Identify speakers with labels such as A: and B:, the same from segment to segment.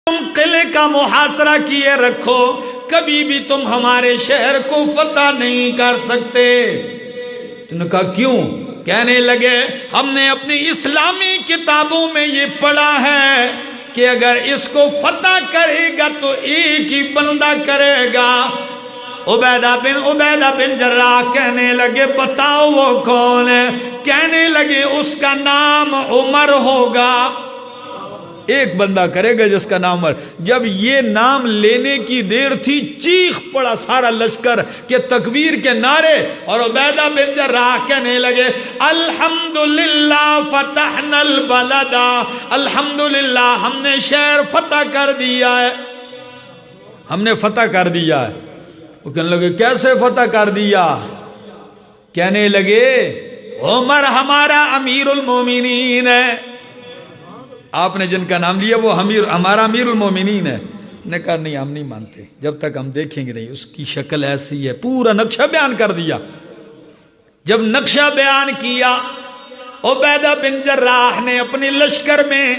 A: تم قلعے کا محاصرہ کیے رکھو، کبھی بھی تم ہمارے شہر کو فتح نہیں کر سکتے۔ انہوں نے کہا کیوں؟ کہنے لگے ہم نے اپنی اسلامی کتابوں میں یہ پڑھا ہے کہ اگر اس کو فتح کرے گا تو ایک ہی بندہ کرے گا۔ عبیدہ بن جراح کہنے لگے بتاؤ وہ کون ہے؟ کہنے لگے اس کا نام عمر ہوگا، ایک بندہ کرے گا جس کا نام عمر۔ جب یہ نام لینے کی دیر تھی چیخ پڑا سارا لشکر کہ تکبیر کے نعرے، اور عبیدہ بن جراح کہنے لگے الحمدللہ فتحنا البلد، الحمدللہ ہم نے شہر فتح کر دیا ہے، ہم نے فتح کر دیا ہے۔ وہ کہنے لگے کیسے فتح کر دیا؟ کہنے لگے عمر ہمارا امیر المومنین ہے، آپ نے جن کا نام لیا وہ ہمارا امیر المومنین ہے۔ نے کہا نہیں ہم نہیں مانتے جب تک ہم دیکھیں گے نہیں، اس کی شکل ایسی ہے، پورا نقشہ بیان کر دیا۔ جب نقشہ بیان کیا، عبیدہ بن جراح نے اپنی لشکر میں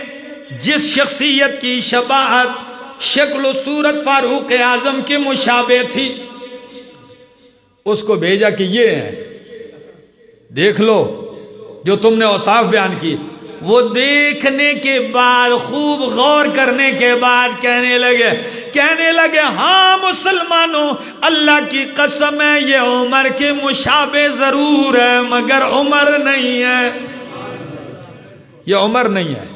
A: جس شخصیت کی شباہت شکل و صورت فاروق اعظم کے مشابہ تھی اس کو بھیجا کہ یہ ہے، دیکھ لو جو تم نے اوصاف بیان کی۔ وہ دیکھنے کے بعد خوب غور کرنے کے بعد کہنے لگے ہاں مسلمانوں اللہ کی قسم ہے یہ عمر کے مشابہ ضرور ہے مگر عمر نہیں ہے، یہ عمر نہیں ہے۔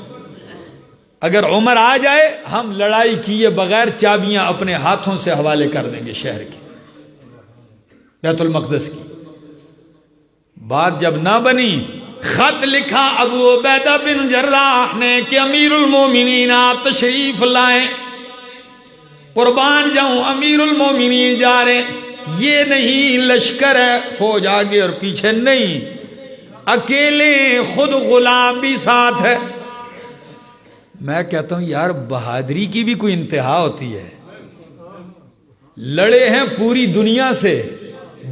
A: اگر عمر آ جائے ہم لڑائی کیے بغیر چابیاں اپنے ہاتھوں سے حوالے کر دیں گے شہر کی، بیت المقدس کی۔ بات جب نہ بنی، خط لکھا ابو عبیدہ بن جراح نے کہ امیر المومنین آپ تشریف لائیں، قربان جاؤں امیر المومنین جا رہے ہیں۔ یہ نہیں لشکر ہے، فوج آگے اور پیچھے نہیں، اکیلے خود غلام بھی ساتھ ہے۔ میں کہتا ہوں یار بہادری کی بھی کوئی انتہا ہوتی ہے۔ لڑے ہیں پوری دنیا سے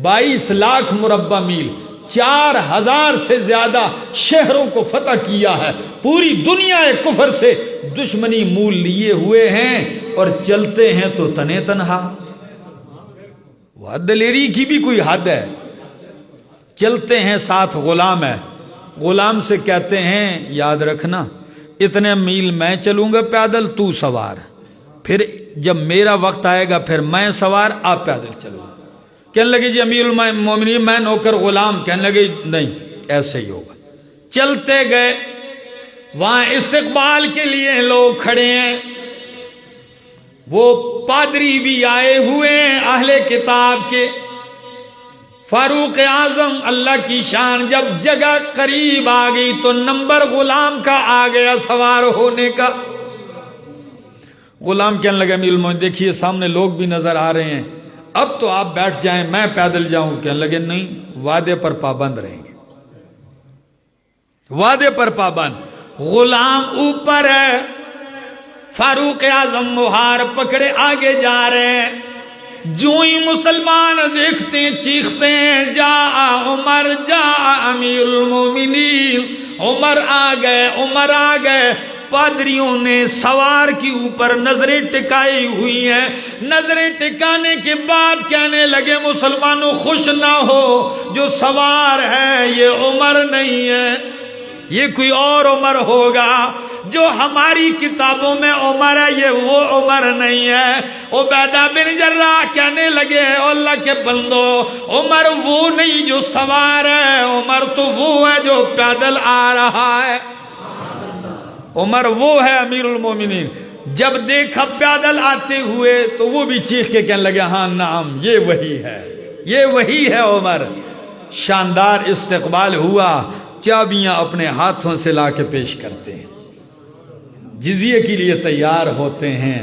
A: 22 لاکھ مربع میل، 4000 سے زیادہ شہروں کو فتح کیا ہے، پوری دنیا کفر سے دشمنی مول لیے ہوئے ہیں، اور چلتے ہیں تو تنے تنہا۔ وہ دلیری کی بھی کوئی حد ہے۔ چلتے ہیں ساتھ غلام ہے، غلام سے کہتے ہیں یاد رکھنا اتنے میل میں چلوں گا پیدل، تو سوار، پھر جب میرا وقت آئے گا پھر میں سوار، آپ پیدل چلو۔ کہنے لگے جی امیر المومنین میں نوکر غلام، کہنے لگے نہیں ایسے ہی ہوگا۔ چلتے گئے، وہاں استقبال کے لیے لوگ کھڑے ہیں، وہ پادری بھی آئے ہوئے ہیں اہل کتاب کے۔ فاروق اعظم اللہ کی شان، جب جگہ قریب آ گئی تو نمبر غلام کا آ گیا سوار ہونے کا۔ غلام کہنے لگا امیر المومنین دیکھیے سامنے لوگ بھی نظر آ رہے ہیں، اب تو آپ بیٹھ جائیں میں پیدل جاؤں۔ کہنے لگے نہیں، وعدے پر پابند رہیں گے، وعدے پر پابند۔ غلام اوپر ہے، فاروق اعظم مہار پکڑے آگے جا رہے ہیں۔ جو ہی مسلمان دیکھتے ہیں چیختے ہیں جا عمر جا امیر المومنین، عمر آ گئے، عمر آ گئے۔ پادریوں نے سوار کے اوپر نظریں ٹکائی ہوئی ہیں، نظریں ٹکانے کے بعد کہنے لگے مسلمانوں خوش نہ ہو، جو سوار ہے یہ عمر نہیں ہے، یہ کوئی اور عمر ہوگا، جو ہماری کتابوں میں عمر ہے یہ وہ عمر نہیں ہے۔ عبیدہ بن جراح کہنے لگے اللہ کے بندو عمر وہ نہیں جو سوار ہے، عمر تو وہ ہے جو پیدل آ رہا ہے، عمر وہ ہے امیر المومنین۔ جب دیکھا پیدل آتے ہوئے تو وہ بھی چیخ کے کہنے لگے ہاں نعم یہ وہی ہے، یہ وہی ہے عمر۔ شاندار استقبال ہوا، چابیاں اپنے ہاتھوں سے لا کے پیش کرتے ہیں، جزیے کے لیے تیار ہوتے ہیں۔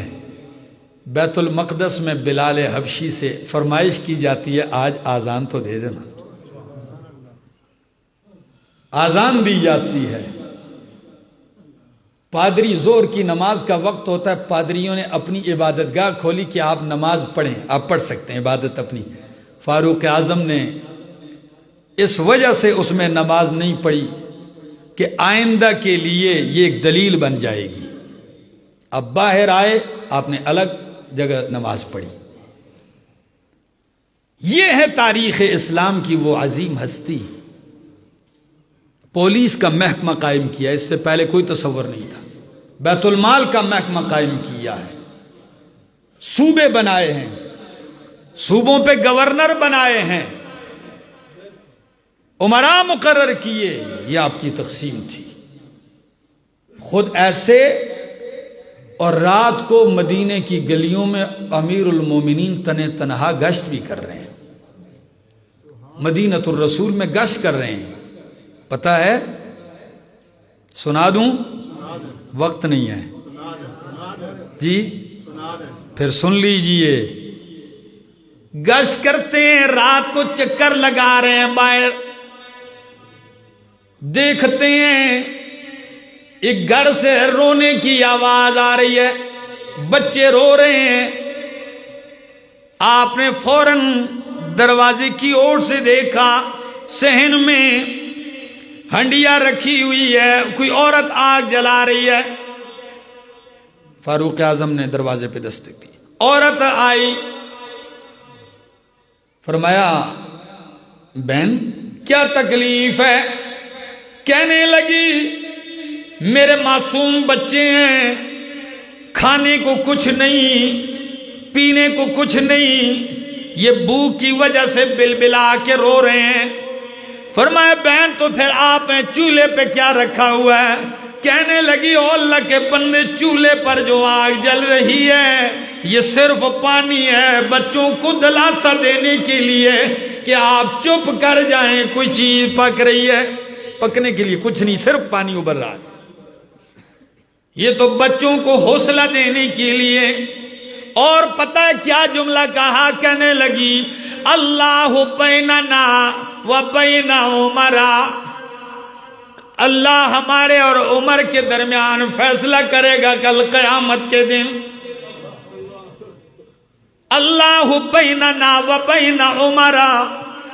A: بیت المقدس میں بلال حبشی سے فرمائش کی جاتی ہے آج آذان تو دے دینا، آذان دی جاتی ہے۔ پادری زور کی نماز کا وقت ہوتا ہے، پادریوں نے اپنی عبادت گاہ کھولی کہ آپ نماز پڑھیں، آپ پڑھ سکتے ہیں عبادت اپنی۔ فاروق اعظم نے اس وجہ سے اس میں نماز نہیں پڑھی کہ آئندہ کے لیے یہ ایک دلیل بن جائے گی اب باہر آئے، آپ نے الگ جگہ نماز پڑھی۔ یہ ہے تاریخ اسلام کی وہ عظیم ہستی۔ پولیس کا محکمہ قائم کیا، اس سے پہلے کوئی تصور نہیں تھا۔ بیت المال کا محکمہ قائم کیا ہے، صوبے بنائے ہیں، صوبوں پہ گورنر بنائے ہیں، امراء مقرر کیے۔ یہ آپ کی تقسیم تھی۔ خود ایسے، اور رات کو مدینے کی گلیوں میں امیر المومنین تنہا گشت بھی کر رہے ہیں، مدینۃ الرسول میں گشت کر رہے ہیں۔ پتہ ہے؟ سنا دوں؟ وقت نہیں ہے جی، پھر سن لیجئے۔ گشت کرتے ہیں، رات کو چکر لگا رہے ہیں باہر، دیکھتے ہیں ایک گھر سے رونے کی آواز آ رہی ہے، بچے رو رہے ہیں۔ آپ نے فوراً دروازے کی اور سے دیکھا، صحن میں ہنڈیا رکھی ہوئی ہے، کوئی عورت آگ جلا رہی ہے۔ فاروق اعظم نے دروازے پہ دستک دی، عورت آئی، فرمایا بہن کیا تکلیف ہے؟ کہنے لگی میرے معصوم بچے ہیں، کھانے کو کچھ نہیں، پینے کو کچھ نہیں، یہ بھوک کی وجہ سے بلبلا کے رو رہے ہیں۔ فرمایا بہن تو پھر آپ نے چولہے پہ کیا رکھا ہوا ہے؟ کہنے لگی او اللہ کے بندے، چولہے پر جو آگ جل رہی ہے یہ صرف پانی ہے، بچوں کو دلاسا دینے کے لیے کہ آپ چپ کر جائیں، کوئی چیز پک رہی ہے، پکنے کے لیے کچھ نہیں، صرف پانی ابل رہا ہے۔ یہ تو بچوں کو حوصلہ دینے کے لیے۔ اور پتہ ہے کیا جملہ کہا؟ کہنے لگی اللہ بیننا و بین عمر، اللہ ہمارے اور عمر کے درمیان فیصلہ کرے گا کل قیامت کے دن۔ اللہ بیننا و بین عمر،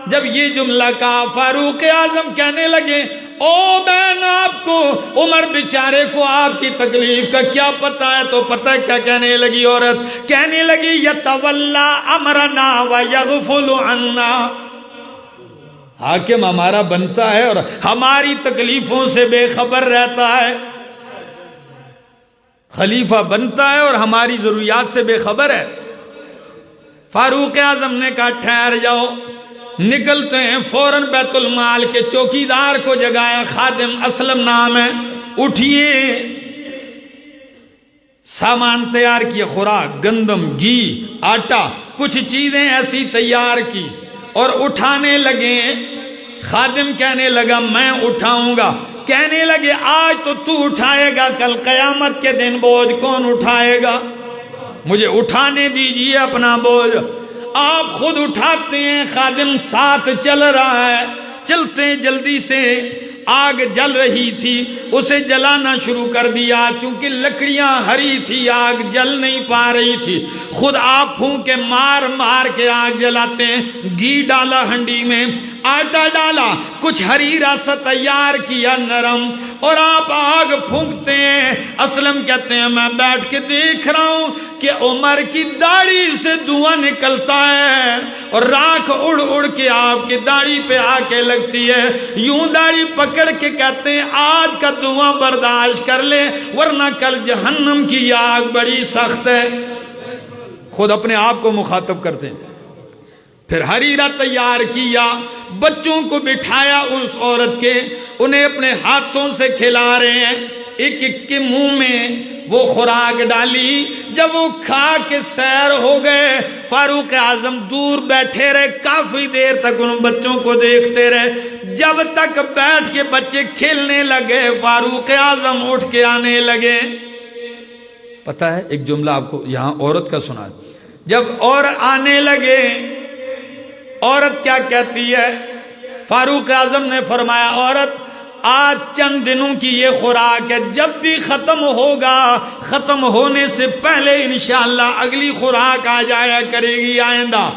A: جب یہ جملہ کہا فاروق اعظم کہنے لگے او بہن آپ کو عمر بیچارے کو آپ کی تکلیف کا کیا پتہ ہے؟ تو پتہ کیا کہنے لگی عورت؟ کہنے لگی یتولا امرنا ویغفل عنا، حاکم ہمارا بنتا ہے اور ہماری تکلیفوں سے بے خبر رہتا ہے، خلیفہ بنتا ہے اور ہماری ضروریات سے بے خبر ہے۔ فاروق اعظم نے کہا ٹھہر جاؤ، نکلتے ہیں، فوراً بیت المال کے چوکیدار کو جگایا، خادم اسلم نام ہے، اٹھیے، سامان تیار کیا، خوراک، گندم، گھی، آٹا، کچھ چیزیں ایسی تیار کی اور اٹھانے لگے۔ خادم کہنے لگا میں اٹھاؤں گا، کہنے لگے آج تو اٹھائے گا، کل قیامت کے دن بوجھ کون اٹھائے گا؟ مجھے اٹھانے دیجئے اپنا بوجھ۔ آپ خود اٹھاتے ہیں، خادم ساتھ چل رہا ہے، چلتے ہیں جلدی سے۔ آگ جل رہی تھی، اسے جلانا شروع کر دیا، چونکہ لکڑیاں ہری تھی، آگ جل نہیں پا رہی تھی۔ خود آپ پھونکے مار مار کے آگ جلاتے ہیں۔ گھی ڈالا ہنڈی میں، آٹا ڈالا، کچھ حریرہ سا تیار کیا نرم، اور آپ آگ پھونکتے ہیں۔ اسلم کہتے ہیں میں بیٹھ کے دیکھ رہا ہوں کہ عمر کی داڑھی سے دھواں نکلتا ہے اور راکھ اڑ اڑ کے آپ کی داڑھی پہ آ کے لگتی ہے۔ یوں داڑھی پکڑ کے کہتے ہیں آج کا دھواں برداشت کر لے ورنہ کل جہنم کی آگ بڑی سخت ہے۔ خود اپنے آپ کو مخاطب کرتے ہیں۔ پھر حریرہ تیار کیا، بچوں کو بٹھایا اس عورت کے، انہیں اپنے ہاتھوں سے کھلا رہے ہیں، ایک ایک کے منہ میں وہ خوراک ڈالی۔ جب وہ کھا کے سیر ہو گئے، فاروق اعظم دور بیٹھے رہے، کافی دیر تک ان بچوں کو دیکھتے رہے۔ جب تک بیٹھ کے بچے کھیلنے لگے، فاروق اعظم اٹھ کے آنے لگے۔ پتہ ہے ایک جملہ آپ کو یہاں عورت کا سنا ہے، جب اور آنے لگے عورت کیا کہتی ہے؟ فاروق اعظم نے فرمایا عورت آج چند دنوں کی یہ خوراک ہے، جب بھی ختم ہوگا، ختم ہونے سے پہلے انشاءاللہ اگلی خوراک آ جایا کرے گی آئندہ۔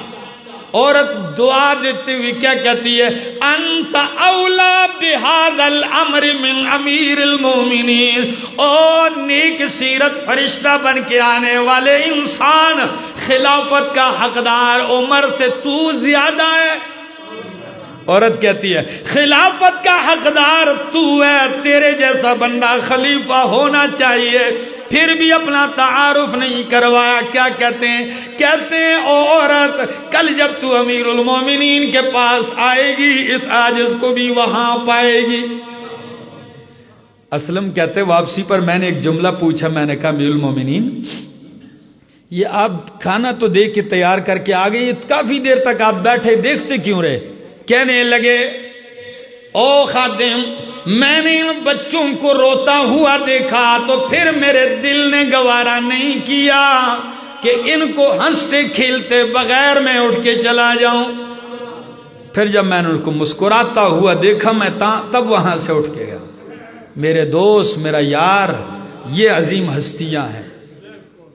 A: عورت دعا دیتے ہوئے کیا کہتی ہے؟ انت اولا بہذا الامر من امیر المومنین، او نیک سیرت فرشتہ بن کے آنے والے انسان، خلافت کا حقدار عمر سے تو زیادہ ہے۔ عورت کہتی ہے خلافت کا حقدار تو ہے، تیرے جیسا بندہ خلیفہ ہونا چاہیے، پھر بھی اپنا تعارف نہیں کروایا۔ کیا کہتے ہیں؟ کہتے ہیں او عورت، کل جب تو امیر المومنین کے پاس آئے گی اس عاجز کو بھی وہاں پائے گی۔ اسلم کہتے واپسی پر میں نے ایک جملہ پوچھا، میں نے کہا امیر المومنین یہ آپ کھانا تو دے کے تیار کر کے آ گئے، کافی دیر تک آپ بیٹھے دیکھتے کیوں رہے؟ کہنے لگے او خادم، میں نے ان بچوں کو روتا ہوا دیکھا تو پھر میرے دل نے گوارا نہیں کیا کہ ان کو ہنستے کھیلتے بغیر میں اٹھ کے چلا جاؤں۔ پھر جب میں نے ان کو مسکراتا ہوا دیکھا میں تب وہاں سے اٹھ کے گیا۔ میرے دوست، میرا یار، یہ عظیم ہستیاں ہیں،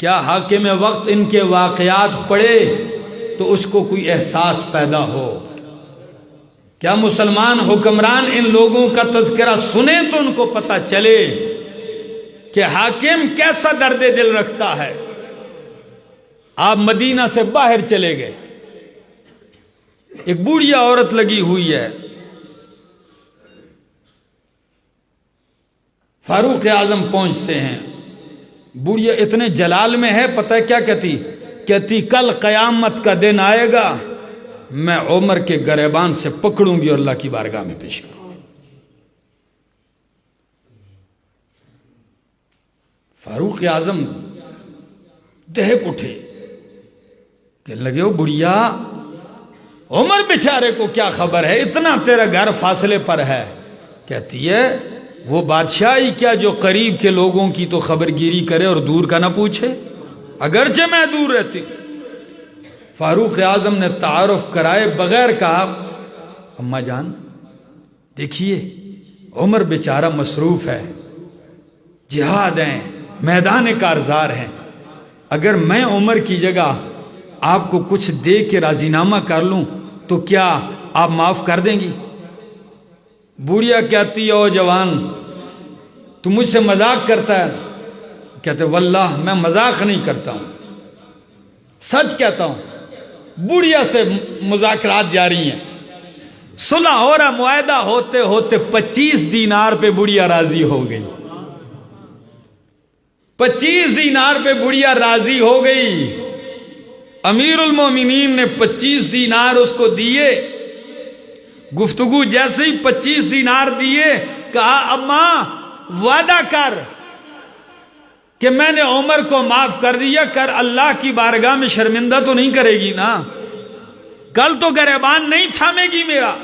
A: کیا حاکم وقت ان کے واقعات پڑھے تو اس کو کوئی احساس پیدا ہو؟ کیا مسلمان حکمران ان لوگوں کا تذکرہ سنیں تو ان کو پتہ چلے کہ حاکم کیسا درد دل رکھتا ہے۔ آپ مدینہ سے باہر چلے گئے، ایک بوڑھیا عورت لگی ہوئی ہے، فاروق اعظم پہنچتے ہیں، بوڑھیا اتنے جلال میں ہے، پتہ ہے کیا کہتی کل قیامت کا دن آئے گا، میں عمر کے گریبان سے پکڑوں گی اور اللہ کی بارگاہ میں پیش کروں گی۔ فاروق اعظم دہک اٹھے، کہنے لگے او بڑھیا، عمر بیچارے کو کیا خبر ہے، اتنا تیرا گھر فاصلے پر ہے؟ کہتی ہے وہ بادشاہ ہی کیا جو قریب کے لوگوں کی تو خبر گیری کرے اور دور کا نہ پوچھے، اگرچہ میں دور رہتی۔ فاروق اعظم نے تعارف کرائے بغیر کہا اماں جان دیکھیے عمر بیچارہ مصروف ہے، جہاد ہیں، میدان کارزار ہیں، اگر میں عمر کی جگہ آپ کو کچھ دے کے راضی نامہ کر لوں تو کیا آپ معاف کر دیں گی؟ بوڑھیا کہتی او جوان تو مجھ سے مذاق کرتا ہے؟ کہتے واللہ میں مذاق نہیں کرتا ہوں، سچ کہتا ہوں۔ بوڑھیا سے مذاکرات جاری ہیں، صلح ہو رہا، معاہدہ ہوتے ہوتے 25 دینار پہ بوڑھیا راضی ہو گئی، 25 دینار پہ بوڑھیا راضی ہو گئی۔ امیر المومنین نے 25 دینار اس کو دیے، گفتگو جیسے ہی 25 دینار دیے کہا اماں وعدہ کر کہ میں نے عمر کو معاف کر دیا، کر اللہ کی بارگاہ میں شرمندہ تو نہیں کرے گی نا، کل تو گریبان نہیں تھامے گی میرا،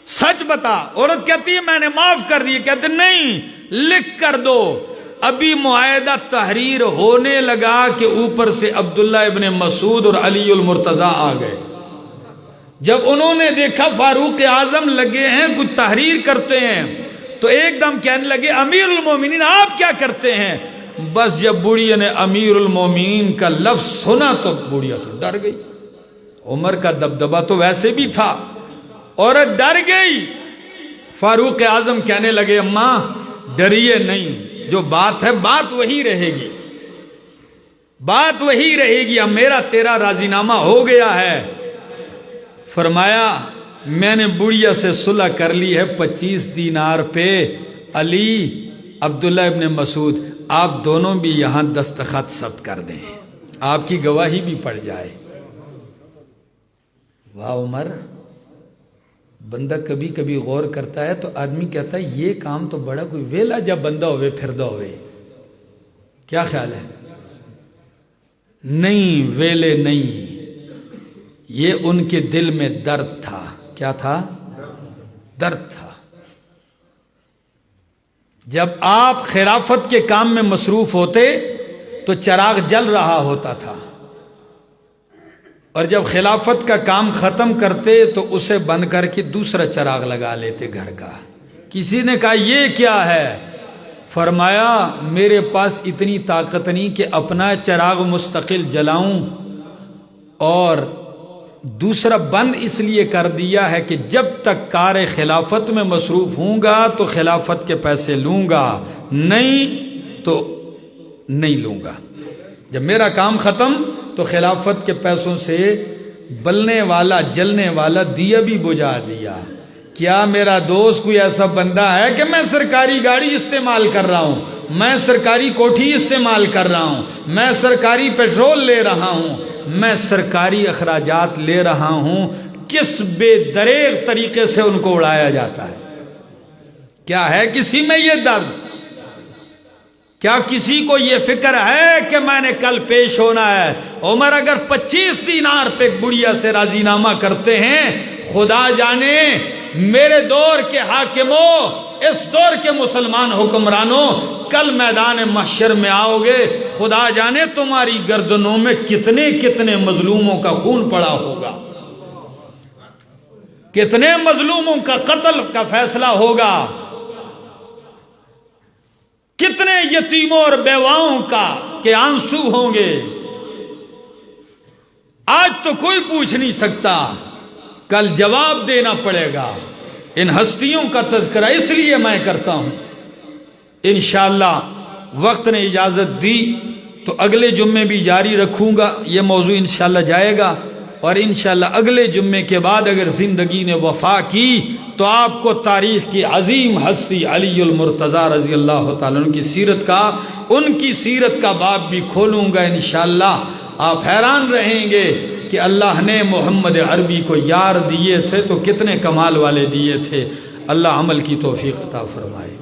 A: سچ بتا۔ عورت کہتی ہے میں نے معاف کر دیا، کہتے نہیں لکھ کر دو۔ ابھی معاہدہ تحریر ہونے لگا کہ اوپر سے عبداللہ ابن مسعود اور علی المرتضیٰ آ گئے۔ جب انہوں نے دیکھا فاروق اعظم لگے ہیں کچھ تحریر کرتے ہیں تو ایک دم کہنے لگے امیر المومنین آپ کیا کرتے ہیں؟ بس جب بوڑھیا نے امیر المومنین کا لفظ سنا تو بوڑھیا تو ڈر گئی، عمر کا دبدبہ تو ویسے بھی تھا، عورت ڈر گئی۔ فاروق اعظم کہنے لگے اماں ڈریے نہیں، جو بات ہے بات وہی رہے گی، بات وہی رہے گی، اب میرا تیرا راضی نامہ ہو گیا ہے۔ فرمایا میں نے بڑھیا سے صلح کر لی ہے 25 دینار پہ، علی عبداللہ ابن مسعود آپ دونوں بھی یہاں دستخط ثبت کر دیں، آپ کی گواہی بھی پڑ جائے۔ واہ عمر، بندہ کبھی کبھی غور کرتا ہے تو آدمی کہتا ہے یہ کام تو بڑا کوئی ویلا جب بندہ ہوئے پھردہ ہوئے، کیا خیال ہے؟ نہیں ویلے نہیں، یہ ان کے دل میں درد تھا۔ کیا تھا؟ درد تھا۔ جب آپ خلافت کے کام میں مصروف ہوتے تو چراغ جل رہا ہوتا تھا، اور جب خلافت کا کام ختم کرتے تو اسے بند کر کے دوسرا چراغ لگا لیتے گھر کا۔ کسی نے کہا یہ کیا ہے؟ فرمایا میرے پاس اتنی طاقت نہیں کہ اپنا چراغ مستقل جلاؤں اور دوسرا بند اس لیے کر دیا ہے کہ جب تک کار خلافت میں مصروف ہوں گا تو خلافت کے پیسے لوں گا، نہیں تو نہیں لوں گا۔ جب میرا کام ختم تو خلافت کے پیسوں سے بلنے والا جلنے والا دیا بھی بجھا دیا۔ کیا میرا دوست کوئی ایسا بندہ ہے کہ میں سرکاری گاڑی استعمال کر رہا ہوں، میں سرکاری کوٹھی استعمال کر رہا ہوں، میں سرکاری پیٹرول لے رہا ہوں، میں سرکاری اخراجات لے رہا ہوں، کس بے دریغ طریقے سے ان کو اڑایا جاتا ہے؟ کیا ہے کسی میں یہ درد؟ کیا کسی کو یہ فکر ہے کہ میں نے کل پیش ہونا ہے؟ عمر اگر 25 دینار پہ بڑھیا سے راضی نامہ کرتے ہیں، خدا جانے میرے دور کے حاکموں، اس دور کے مسلمان حکمرانوں، کل میدان محشر میں آؤ گے، خدا جانے تمہاری گردنوں میں کتنے کتنے مظلوموں کا خون پڑا ہوگا، کتنے مظلوموں کا قتل کا فیصلہ ہوگا، کتنے یتیموں اور بیواؤں کا کہ آنسو ہوں گے۔ آج تو کوئی پوچھ نہیں سکتا، کل جواب دینا پڑے گا۔ ان ہستیوں کا تذکرہ اس لیے میں کرتا ہوں، انشاءاللہ وقت نے اجازت دی تو اگلے جمعے بھی جاری رکھوں گا، یہ موضوع انشاءاللہ جائے گا، اور انشاءاللہ اگلے جمعے کے بعد اگر زندگی نے وفا کی تو آپ کو تاریخ کی عظیم ہستی علی المرتضیٰ رضی اللہ تعالیٰ عنہ کی سیرت کا باب بھی کھولوں گا انشاءاللہ۔ آپ حیران رہیں گے کہ اللہ نے محمد عربی کو یار دیے تھے تو کتنے کمال والے دیے تھے۔ اللہ عمل کی توفیق عطا فرمائے۔